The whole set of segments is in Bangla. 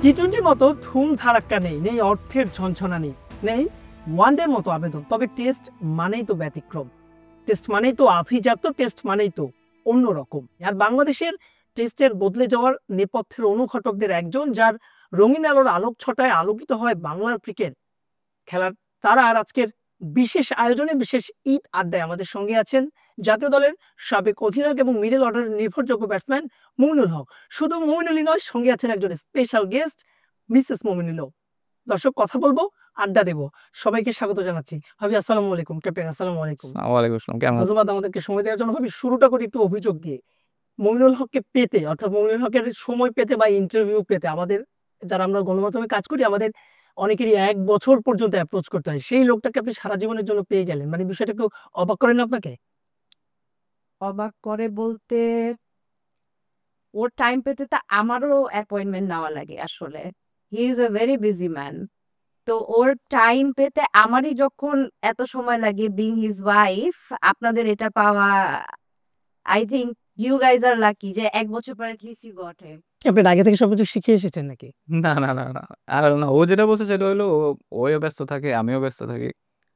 টি-টোয়েন্টির মতো ধুম ধারাক্কা নেই, নেই অর্থের ঝনঝনা নেই ওয়ানডের মতো আবেদন। তবে টেস্ট মানেই তো ব্যতিক্রম, টেস্ট মানেই তো আভিজাত্য, টেস্ট মানেই তো অন্যরকম। আর বাংলাদেশের টেস্টের বদলে যাওয়ার নেপথ্যের অনুঘটকদের একজন, যার রঙিন আলোর আলোক ছটায় আলোকিত হয় বাংলার ক্রিকেট খেলার তারা। আর আজকের বিশেষ আয়োজনে, বিশেষ ঈদ আড্ডায় আমাদের সঙ্গে আছেন জাতীয় দলের সাবেক অধিনায়ক এবং মিডল অর্ডারের নির্ভরযোগ্য ব্যাটসম্যান মুমিনুল হক। শুধু মুমিনুলই নয়, সঙ্গে আছেন একজন স্পেশাল গেস্ট মিসেস মুমিনুলও। দর্শক, কথা বলবো, আড্ডা দেবো। সবাইকে স্বাগত জানাচ্ছি। ভাবি আসসালামু আলাইকুম। ক্যাপ্টেন আসসালামু আলাইকুম। ওয়ালাইকুম আসসালাম। কেমন আছেন? ধন্যবাদ আমাদেরকে সময় দেওয়ার জন্য। ভাবি শুরুটা করি একটু অভিযোগ দিয়ে। মুমিনুল হককে পেতে, অর্থাৎ মুমিনুল হকের সময় পেতে বা ইন্টারভিউ পেতে আমাদের যারা আমরা গণমাধ্যমে কাজ করি, আমাদের অনেকেরই 1 বছর পর্যন্ত অ্যাপ্রোচ করতে হয়। সেই লোকটাকে আপনি সারা জীবনের জন্য পেয়ে গেলেন, মানে বিষয়টা একটু অবাক করেন না আপনাকে? অবাক করে বলতে, ওর টাইম পেতে তো আমারও অ্যাপয়েন্টমেন্ট নেওয়া লাগে আসলে। He is a very busy man. তো ওর টাইম পেতে আমারই যখন এত সময় লাগে, বিং হিজ ওয়াইফ, আপনাদের এটা পাওয়া, I think you guys are lucky যে 1 বছর পরে অ্যাটলিস্ট ইউ গট হিম। আপনি আগে থেকে সবকিছু শিখে এসেছেন নাকি? না না না না আর না, ও যেটা বলছে সেটা হলো ওও ব্যস্ত থাকে, আমিও ব্যস্ত থাকি,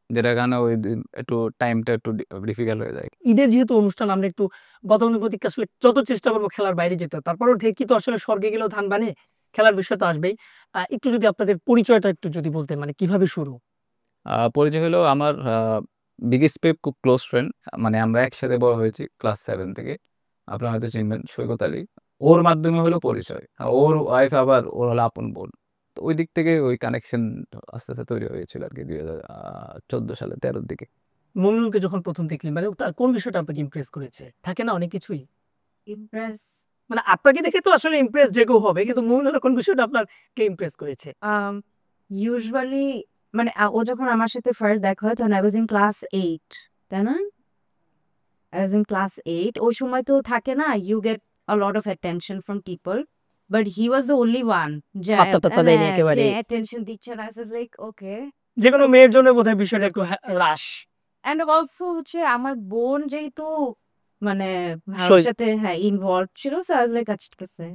যেটার কারণে ওই একটু টাইমটা একটু ডিফিকাল্ট হয়ে যায়। ঈদের যেহেতু অনুষ্ঠান, আমরা একটু গতানুগতিক আসলে যত চেষ্টা করবো খেলার বাইরে যেতে, তারপরও ঢেকি তো আসলে স্বর্গে গেলেও ধান বানে, খেলার বিষয় তো আসবেই। একটু যদি আপনাদের পরিচয়টা একটু যদি বলতেন, মানে কিভাবে শুরু? পরিচয় হলো আমার বিগেস্ট পেপ, খুব ক্লোজ ফ্রেন্ড। মানে আমরা একসাথে বড় হয়েছি ক্লাস 7 থেকে। আপনারা হয়তো চিনবেন সৈকত আলী। ওর মাধ্যমে হলো পরিচয়। ওর ওয়াইফ আবার ওর হলো আপন বোন। তো ওই দিক থেকে ওই কানেকশন আস্তে আস্তে তৈরি হয়েছিল আর কি 2014 সালে 13-র দিকে। মুমিনুলকে যখন প্রথম দেখলেন, মানে তার কোন বিষয়টা আপনাকে ইমপ্রেস করেছে? থাকে না অনেক কিছুই, ইমপ্রেস, মানে আপনাকে দেখে তো আসলে ইমপ্রেস যে কেউ হবে, কিন্তু মুমিনুলের কোন বিষয়টা আপনাকে ইমপ্রেস করেছে? ইউজুয়ালি মানে ও যখন আমার সাথে ফার্স্ট দেখা হয় তখন আই ওয়াজ ইন ক্লাস 8, তাই না? I was in class 8। ওই সময় তো থাকে না, you get a lot of attention from people, but he was the only one যে পাত্তা টাত্তা দেয়নি একেবারে। অ্যাটেনশন দিচ্ছে না। লাইক ওকে, যে কোনো মেয়ের জন্য বোধহয় বিষয়টা একটু রাশ। অ্যান্ড অলসো হচ্ছে আমার বোন যেহেতু মানে ভালোর সই- সাথে হ্যাঁ ইনভলভ ছিল, সো আই ওয়াজ লাইক আচ্ছা ঠিক আছে,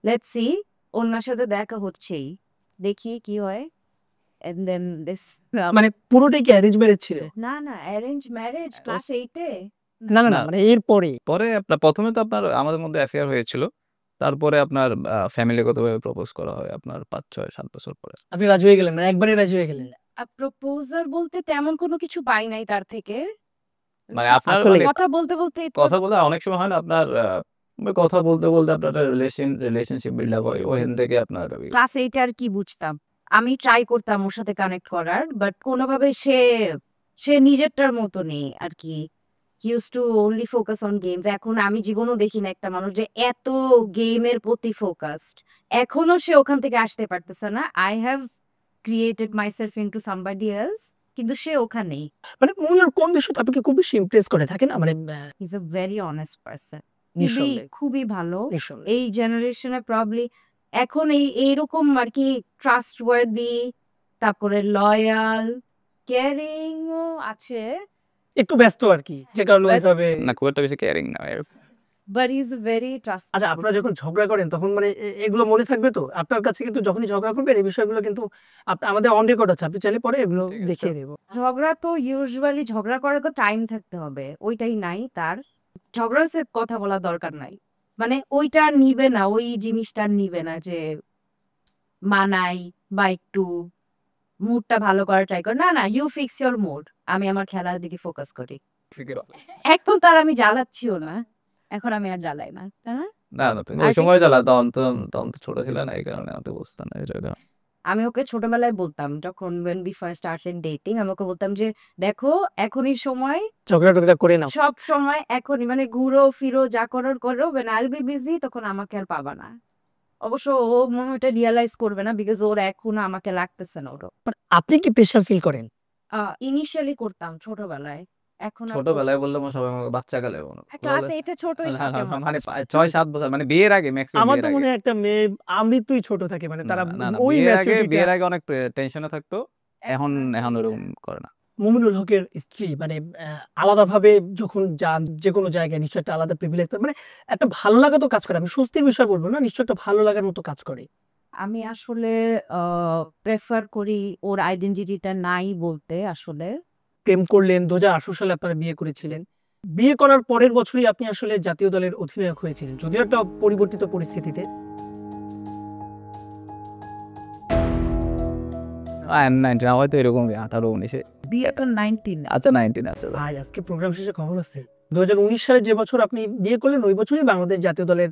লেটস সি। ওনার সাথে দেখা হচ্ছেই, দেখি কি হয়। এন্ড দেন দিস, মানে পুরোটাই কি অ্যারেঞ্জ ম্যারেজ ছিল? না না, অ্যারেঞ্জ ম্যারেজ ক্লাস 8-এ। না না না, না, মানে এর পরে পরে আপনার প্রথমে তো আপনার আমাদের মধ্যে অ্যাফেয়ার হয়েছিল। তারপরে আপনার ফ্যামিলিগতভাবে প্রপোজ করা হয় আপনার 5, 6, 7 বছর পরে। আপনি রাজি হয়ে গেলেন, মানে একবারে রাজি হয়ে গেলেন? প্রপোজাল বলতে তেমন কোনো কিছু পাই নাই তার থেকে। মানে আপনার আসলে কথা বলতে বলতে কথা বলতে অনেক সময় হয় না আপনার কথা বলতে বলতে আপনার রিলেশনশিপ বিল্ড আপ হয়, ওখান থেকে আপনার ক্লাস 8-এ আর কি বুঝতাম। আমি ট্রাই করতাম ওর সাথে কানেক্ট করার, বাট কোনোভাবে সে সে নিজেরটার মতো নেই আর কি। He use to only focus on games. এখন আমি জীবনও দেখি না একটা মানুষ যে এত গেমের প্রতি ফোকাসড। এখনো সে ওখান থেকে আসতে পারতেছে না। I have created myself into somebody else, কিন্তু সে ওখানেই। মানে মুমিনুল কোন বিষয়টা আপনাকে খুব বেশি ইমপ্রেস করে থাকে না, মানে he is a very honest person. খুবই নিঃসন্দেহে খুবই ভালো। নিঃসন্দেহে। এই জেনারেশনে প্রবাবলি এখন এইরকম আর কি ট্রাস্টওয়ার্দি, তারপরে লয়াল, কেয়ারিং ও আছে, একটু ব্যস্ত আর কি, যে কারণে But- ওইভাবে। না খুব একটা বেশি কেয়ারিং না। But he is very trust. আচ্ছা, আপনারা যখন ঝগড়া করেন তখন মানে এগুলো মনে থাকবে তো আপনার কাছে, কিন্তু যখনই ঝগড়া করবেন এই বিষয়গুলো কিন্তু আমাদের অন রেকর্ড আছে, আপনি চাইলে পরে এগুলো ঠিক আছে, দেখিয়ে দেবো। ঝগড়া তো ইউজুয়ালি ঝগড়া করার তো টাইম থাকতে হবে, ওইটাই নাই তার। ঝগড়া সে কথা বলা দরকার নাই, মানে ওইটা নিবে না, ওই জিনিসটা নিবে না যে মানাই বা একটু মুডটা ভালো করার ট্রাই করে। না না, ইউ ফিক্স ইওর মুড, আমি আমার খেলার দিকে ফোকাস করি। এখন তার আমি জ্বালাচ্ছিও না, এখন আমি আর জ্বালাই না, তাই না? না না, তুমি ওই সময় জ্বালা, তখন তো ছোট ছিল না, এই কারণে অত বুঝতাম না এটা। আমি ওকে ছোটবেলায় বলতাম, যখন when we first started dating, আমি ওকে বলতাম যে দেখো এখনই সময়, ঝগড়া টগড়া করে নাও। সব সময় এখনই, মানে ঘুরো ফিরো যা করার করো, when I'll be busy তখন আমাকে আর পাবা না। অবশ্য ও মনে হয় এটা রিয়ালাইজ করবে না, বিকজ ওর এখনো আমাকে লাগতেছে না। ওর মানে আপনি কি প্রেশার ফিল করেন? ইনিশিয়ালি করতাম ছোটবেলায়, এখন আর ছোটবেলায় বললে সবাই আমাকে বাচ্চা কালে ক্লাস 8-এ ছোটই থাকে মনে মানে হয়। 6-7 বছর, মানে বিয়ের আগে ম্যাক্সিমাম। আমার তো মনে হয় একটা মেয়ে আমৃত্যুই ছোট থাকে, মানে তারা না না, ওই ম্যাচুরিটিটা। বিয়ের আগে অনেক টেনশনে থাকতো, এখন ওরকম করে না। মুমিনুল হকের স্ত্রী মানে আলাদাভাবে যখন যান যে কোনো জায়গায়, নিশ্চয় একটা আলাদা প্রিভিলেজ, মানে একটা ভালো লাগা তো কাজ করে। আমি স্বস্তির বিষয় বলবো না, নিশ্চয় একটা ভালো লাগার মতো কাজ করে। আমি আসলে প্রেফার করি ওর আইডেন্টিটিটা নাই বলতে আসলে। প্রেম করলেন, 2018 সালে আপনারা বিয়ে করেছিলেন। বিয়ে করার পরের বছরই আপনি আসলে জাতীয় দলের অধিনায়ক হয়েছিলেন, যদিও একটা পরিবর্তিত পরিস্থিতিতে। 19 হয়তো এরকম 18-19-এ বিয়ে তো 19 আচ্ছা 19 আচ্ছা ভাই আজকে প্রোগ্রাম শেষে খবর আছে 2019 সালে যে বছর আপনি বিয়ে করলেন ওই বছরই বাংলাদেশ জাতীয় দলের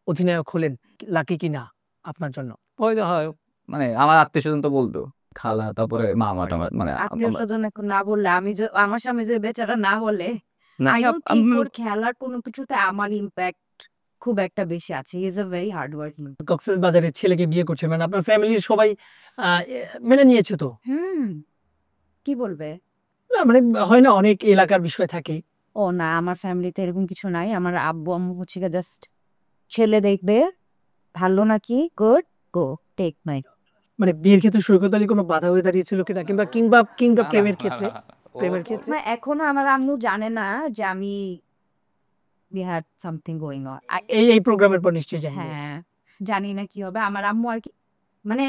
অধিনায়ক হলেন। লাকি কিনা আপনার জন্য? হয়তো হয়, মানে আমার আত্মীয় স্বজন তো বলতো, খালা তারপরে মামা টামা, মানে আত্মীয় স্বজন এখন না বললে আমি আমার সামনে যে বেচারা না বলে না, I don't think ওর খেলার কোনো কিছুতে আমার ইম্প্যাক্ট খুব একটা বেশি আছে। He is a very hard working. কক্সবাজারের ছেলেকে বিয়ে করছেন, মানে আপনার ফ্যামিলির সবাই মেনে নিয়েছে তো? কি বলবে? না মানে হয় না, অনেক এলাকার বিষয় থাকে। ও না, আমার ফ্যামিলিতে এরকম কিছু নাই। আমার আব্বু আম্মু হচ্ছে জাস্ট ছেলে দেখবে, ভালো নাকি, গুড, গো, টেক মাই। মানে বিয়ের ক্ষেত্রে সৈকত আলী কোনো বাধা হয়ে দাঁড়িয়েছিল কিনা, কিংবা কিংবা কিংবা প্রেমের ক্ষেত্রে? প্রেমের ক্ষেত্রে এখনো আমার আম্মু জানে না যে আমি we had something going on. এই প্রোগ্রামের পর নিশ্চয়ই জানবে। হ্যাঁ, জানি না কি হবে। আমার আম্মু আর কি, মানে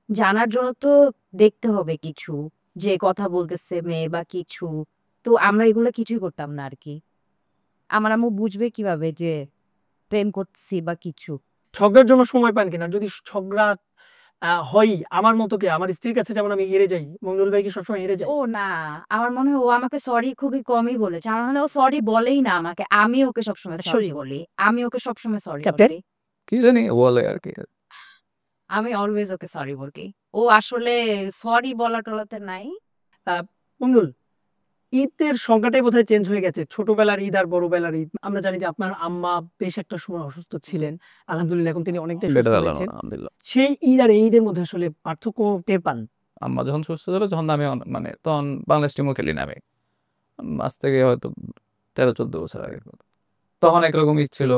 জানার জন্য তো দেখতে হবে কিছু, যে কথা বলতেছে মেয়ে বা কিছু। তো আমরা এগুলো কিছুই করতাম না আর কি। আমার আম্মু বুঝবে কিভাবে যে প্রেম করছি বা কিছু। ঝগড়ার জন্য সময় পান কিনা? যদি ঝগড়া হয়, আমার মতো কি আমার স্ত্রীর কাছে যেমন আমি হেরে যাই, মঙ্গল ভাই কি সবসময় হেরে যায়? ও না, আমার মনে হয় ও আমাকে সরি খুবই কমই বলেছে। আমার মনে হয় ও সরি বলেই না আমাকে, আমি ওকে সবসময় সরি সরি বলি। আমি ওকে সবসময় সরি ক্যাপ্টেন? বলি। কি জানি বলে আর কি। আমি অলওয়েজ ওকে সরি বলি। ও আসলে সরি বলা টলাতে নাই। মঙ্গল, ঈদের সংখ্যাটাই বোধহয় চেঞ্জ হয়ে গেছে, ছোটবেলার ঈদ আর বড়বেলার ঈদ। আমরা জানি যে আপনার আম্মা বেশ একটা সময় অসুস্থ ছিলেন, আলহামদুলিল্লাহ এখন তিনি অনেকটাই সুস্থ বেটার হয়েছেন। আলহামদুলিল্লাহ। সেই ঈদ আর এই ঈদের মধ্যে আসলে পার্থক্য টের পান? আম্মা যখন সুস্থ ছিল তখন আমি মানে তখন বাংলাদেশ টিমও খেলি না আমি, আজ থেকে হয়তো 13-14 বছর আগের কথা। তখন একরকম ঈদ ছিল,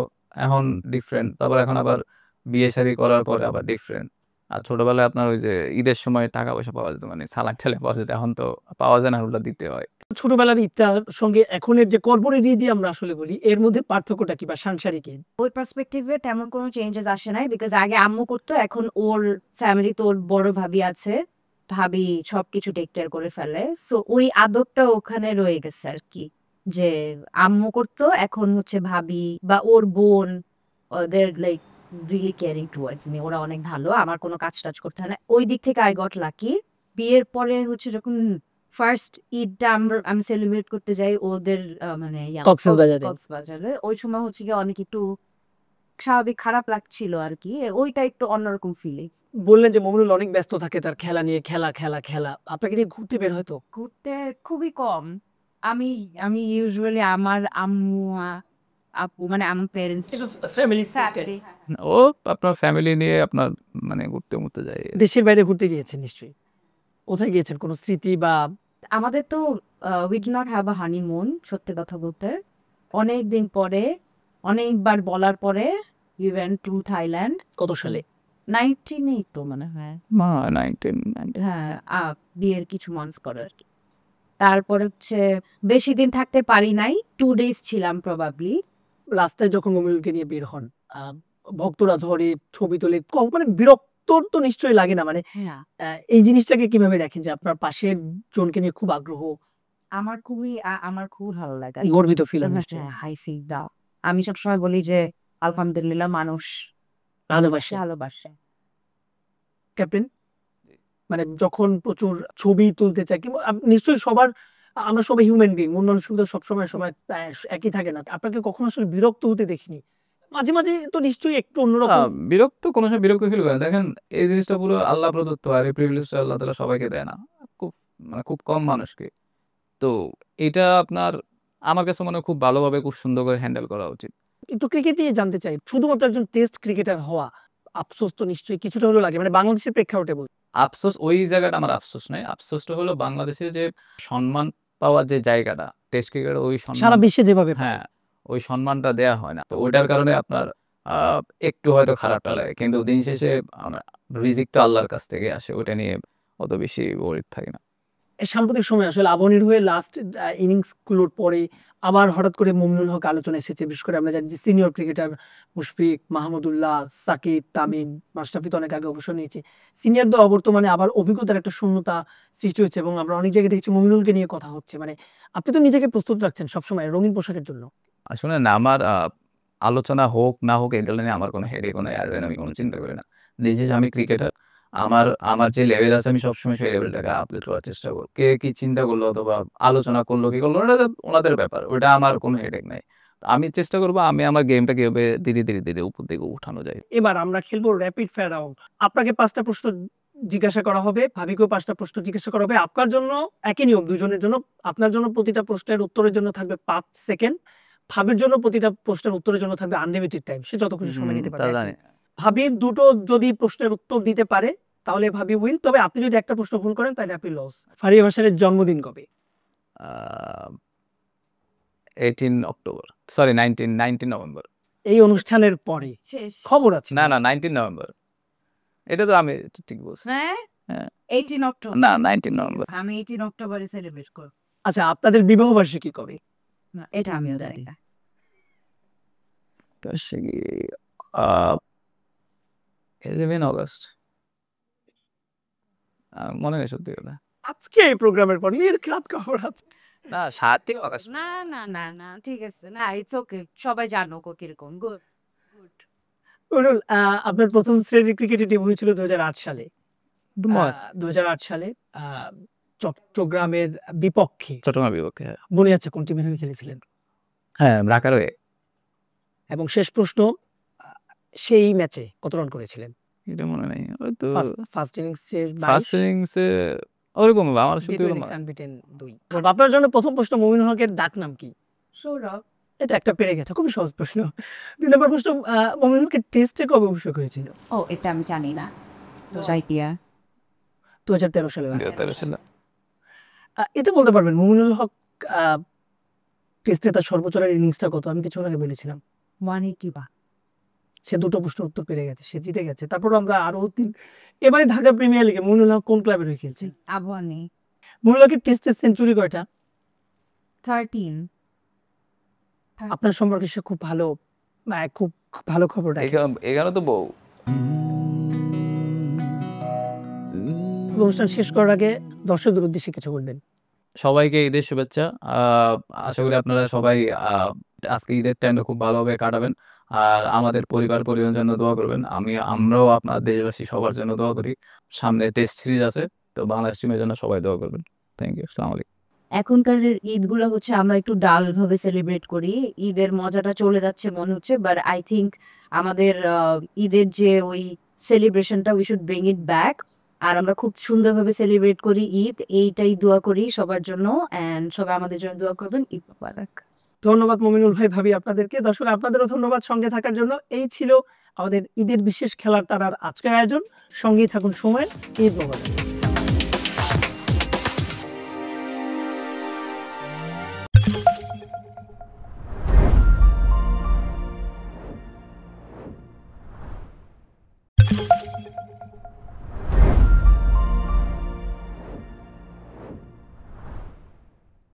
এখন ডিফারেন্ট। তারপর এখন আবার বিয়ে শাদী করার পরে আবার ডিফারেন্ট। আর ছোটবেলায় আপনার ওই যে ঈদের সময় টাকা পয়সা পাওয়া যেত, মানে সালাদ ঠালে পাওয়া যেত, এখন তো পাওয়া যায় না, ওটা দিতে হয়। ছোটবেলার ঈদটার সঙ্গে এখনের যে কর্পোরেট ঈদই আমরা আসলে বলি, এর মধ্যে পার্থক্যটা কি, বা সাংসারিক ঈদ? ওই পার্সপেক্টিভে তেমন কোনো চেঞ্জেস আসে নাই, বিকজ আগে আম্মু করতো, এখন ওর ফ্যামিলি, তো ওর বড় ভাবি আছে, ভাবি সবকিছু টেক কেয়ার করে ফেলে। সো ওই আদরটা ওখানে রয়ে গেছে আর কি, যে আম্মু করতো, এখন হচ্ছে ভাবি বা ওর বোন, ওদের like really caring towards me. ওরা অনেক ভালো, আমার কোনো কাজ টাজ করতে হয় না। ওই দিক থেকে আই গট লাকি। বিয়ের পরে হচ্ছে যখন ফার্স্ট ঈদটা আমি সেলিব্রেট করতে যাই ওদের মানে কক্সবাজারে, ওই সময় হচ্ছে গিয়ে অনেক একটু স্বাভাবিক খারাপ লাগছিল আর কি। ওইটা একটু অন্যরকম ফিলিংস। বললেন যে মমিনুল অনেক ব্যস্ত থাকে তার খেলা নিয়ে, খেলা খেলা খেলা। আপনাকে নিয়ে ঘুরতে বের হয়তো? ঘুরতে খুবই কম। আমি আমি ইউজুয়ালি আমার আম্মু আপু, মানে আমার পেরেন্টস ফ্যামিলি ও আপনার ফ্যামিলি নিয়ে আপনার মানে ঘুরতে ঘুরতে যায়। দেশের বাইরে ঘুরতে গিয়েছেন নিশ্চয়ই? কোথায় গিয়েছেন, কোনো স্মৃতি বা? আমাদের তো we do not have a honeymoon, সত্যি কথা বলতে। অনেক দিন পরে, অনেকবার বলার পরে উই ওয়েন্ট টু থাইল্যান্ড। কত সালে? 19 তো মনে হয়। মা 19 হ্যাঁ, বিয়ের কিছু মান্থস পরে আর কি। তারপরে হচ্ছে বেশি দিন থাকতে পারি নাই, 2 ডেজ ছিলাম প্রবাবলি। রাস্তায় যখন মমিনুলকে নিয়ে বের হন, ভক্তরা ধরে ছবি তোলে, মানে বিরক্ত তো নিশ্চয়ই লাগে না? মানে এই জিনিসটাকে কিভাবে দেখেন যে আপনার পাশের জনকে নিয়ে খুব আগ্রহ? আমার খুব ভালো লাগে, গর্বিত ফিল হয় নিশ্চয়ই? হাই ফিল দাও। আমি সবসময় বলি যে আলহামদুলিল্লাহ, মানুষ ভালোবাসে। ক্যাপ্টেন, মানে যখন প্রচুর ছবি তুলতে চাই, কিংবা নিশ্চয়ই সবার, আমরা সবাই হিউম্যান বিং, মন মানসিকতা সবসময় সময় একই থাকে না। আপনাকে কখনো আসলে বিরক্ত হতে দেখিনি? মাঝে মাঝে তো নিশ্চয়ই একটু অন্যরকম। বিরক্ত, কোনো সময় বিরক্ত ফিল করে। দেখেন এই জিনিসটা পুরো আল্লাহ প্রদত্ত, আর এই প্রিভিলেজটা আল্লাহ তাআলা সবাইকে দেয় না, খুব মানে খুব কম মানুষকে। তো এটা আপনার আমার কাছে মনে হয় খুব ভালোভাবে, খুব সুন্দর করে হ্যান্ডেল করা উচিত। একটু ক্রিকেট নিয়ে জানতে চাই। শুধুমাত্র একজন টেস্ট ক্রিকেটার হওয়া আফসোস তো নিশ্চয়ই কিছুটা হলেও লাগে, মানে বাংলাদেশের প্রেক্ষাপটে বল। আফসোস ওই জায়গাটা আমার আফসোস নাই, আফসোসটা হলো বাংলাদেশে যে সম্মান পাওয়ার যে জায়গাটা, টেস্ট ক্রিকেট ওই সারা সম্মান, বিশ্বে যেভাবে পায়। হ্যাঁ ওই সম্মানটা দেয়া হয় না। তো ওইটার কারণে আপনার একটু হয়তো খারাপটা লাগে, কিন্তু দিন শেষে রিজিক তো আল্লাহর কাছ থেকে আসে, ওটা নিয়ে অত বেশি ওয়ারিড থাকি না। এই সাম্প্রতিক সময় আসলে আবাহনীর হয়ে লাস্ট ইনিংসগুলোর পরে আবার হঠাৎ করে মুমিনুল হক আলোচনা এসেছে। বিশেষ করে আমরা জানি যে সিনিয়র ক্রিকেটার মুশফিক, মাহমুদুল্লাহ, সাকিব, তামিম, মাশরাফি তো অনেক আগে অবসর নিয়েছে। সিনিয়রদের অবর্তমানে আবার অভিজ্ঞতার একটা শূন্যতা সৃষ্টি হয়েছে এবং আমরা অনেক জায়গায় দেখেছি মুমিনুলকে নিয়ে কথা হচ্ছে। মানে আপনি তো নিজেকে প্রস্তুত রাখছেন সবসময় রঙিন পোশাকের জন্য। আসলে না, আমার আলোচনা হোক না হোক এগুলো নিয়ে আমার কোনো হেডেক কোনো আমি কোনো চিন্তা করি না। নিজে যে আমি ক্রিকেটার, আমার আমার যে লেভেল আছে আমি সবসময় সেই লেভেলটাকে আপডেট করার চেষ্টা করব। কে কি চিন্তা করলো অথবা আলোচনা করলো কি করলো ওটা ওনাদের ব্যাপার, ওটা আমার কোনো হেডেক নাই। আমি চেষ্টা করবো আমি আমার গেমটা কিভাবে ধীরে ধীরে ধীরে উপর দিকে উঠানো যায়। এবার আমরা খেলবো র্যাপিড ফায়ার রাউন্ড। আপনাকে 5টা প্রশ্ন জিজ্ঞাসা করা হবে, ভাবিকেও 5টা প্রশ্ন জিজ্ঞাসা করা হবে। আপনার জন্য একই নিয়ম, দুজনের জন্য। আপনার জন্য প্রতিটা প্রশ্নের উত্তরের জন্য থাকবে 5 সেকেন্ড, ভাবির জন্য প্রতিটা প্রশ্নের উত্তরের জন্য থাকবে আনলিমিটেড টাইম, সে যত খুশি সময় নিতে তা পারে। জানি। ভাবির দুটো যদি প্রশ্নের উত্তর দিতে পারে তাহলে ভাবি উইল, তবে আপনি যদি একটা প্রশ্ন ভুল করেন তাহলে আপনি লস। ফারিয়া ভাসানের জন্মদিন কবে? 18 অক্টোবর, সরি 19 নভেম্বর। এই অনুষ্ঠানের পরে শেষ। খবর আছে। না 19 নভেম্বর, এটা তো আমি ঠিক বলছি। হ্যাঁ হ্যাঁ। 18 অক্টোবর। না 19 নভেম্বর। আমি 18 অক্টোবরে সেলিব্রেট করব। আচ্ছা, আপনাদের বিবাহ বার্ষিকী কবে? না, এটা আমিও জানি না। 11 অগস্ট, মনে নেই সত্যি কথা। আজকে এই প্রোগ্রামের পর এর রাত খবর আছে। না 7 অগস্ট। না না না না ঠিক আছে, না ইটস ওকে, সবাই জানো কিরকম। Good good. বলুন, আপনার প্রথম শ্রেণীর ক্রিকেটে টিম হয়েছিল 2008 সালে। 2008 সালে চট্টগ্রামের বিপক্ষে। চট্টগ্রামের বিপক্ষে, হ্যাঁ। মনে আছে কোন টিমের হয়ে খেলেছিলেন? হ্যাঁ, ঢাকার হয়ে। এবং শেষ প্রশ্ন, সেই ম্যাচে কত রান করেছিলেন? এটা মনে নেই, হয়তো ফার্স্ট ইনিংসে ফার্স্ট ইনিংসে ওরকম আমার সত্যি দ্বিতীয় কথা ইনিংস মনে নেই। আনবিটেন 2। আপনার জন্য প্রথম প্রশ্ন, মুমিনুল হকের ডাক নাম কি? সৌরভ। এটা একটা পেরে গেছে, খুবই সহজ প্রশ্ন। 2 নম্বর প্রশ্ন, মুমিনুল হকের টেস্টে কবে অভিষেক হয়েছিল? ও এটা আমি জানি না। আইডিয়া 2013 সালে। 2013 সালে। এটা বলতে পারবেন মুমিনুল হক টেস্টে তার সর্বোচ্চ রানের ইনিংসটা কত? আমি কিছু আগে বলেছিলাম 181। সে দুটো প্রশ্নের উত্তর পেরে গেছে, সে জিতে গেছে। তারপর আমরা আরো এবারে ঢাকা প্রিমিয়ার লিগে মুমিনুল হক কোন ক্লাবের হয়ে খেলছে? আবহানী। মুমিনুল হকের টেস্টে সেঞ্চুরি কয়টা? 13। আপনার সম্পর্কে সে খুব ভালো, খুব ভালো খবর রাখে। এখানে তো বউ। অনুষ্ঠান শেষ করার আগে দর্শকদের উদ্দেশ্যে কিছু বলবেন। সবাইকে ঈদের শুভেচ্ছা। আশা করি আপনারা সবাই আজকে ঈদের টাইমটা খুব ভালোভাবে কাটাবেন। আর আমাদের পরিবার পরিজনের জন্য দোয়া করবেন। আমরাও আপনার দেশবাসী সবার জন্য দোয়া করি। সামনে টেস্ট সিরিজ আছে, তো বাংলাদেশ টিমের জন্য সবাই দোয়া করবেন। Thank you. আসসালামু আলাইকুম। এখনকার ঈদগুলো হচ্ছে আমরা একটু ডাল ভাবে সেলিব্রেট করি, ঈদের মজাটা চলে যাচ্ছে মনে হচ্ছে, বাট আই থিঙ্ক আমাদের ঈদের যে ওই সেলিব্রেশনটা we should bring it back. আর আমরা খুব সুন্দরভাবে সেলিব্রেট করি ঈদ, এইটাই দোয়া করি সবার জন্য, এন্ড সবাই আমাদের জন্য দোয়া করবেন। ঈদ মুবারক। ধন্যবাদ মুমিনুল ভাই, ভাবি আপনাদেরকে। দর্শক আপনাদেরও ধন্যবাদ সঙ্গে থাকার জন্য। এই ছিল আমাদের ঈদের বিশেষ খেলার তারার আজকের আয়োজন। সঙ্গেই থাকুন সময়। ঈদ মোবারক।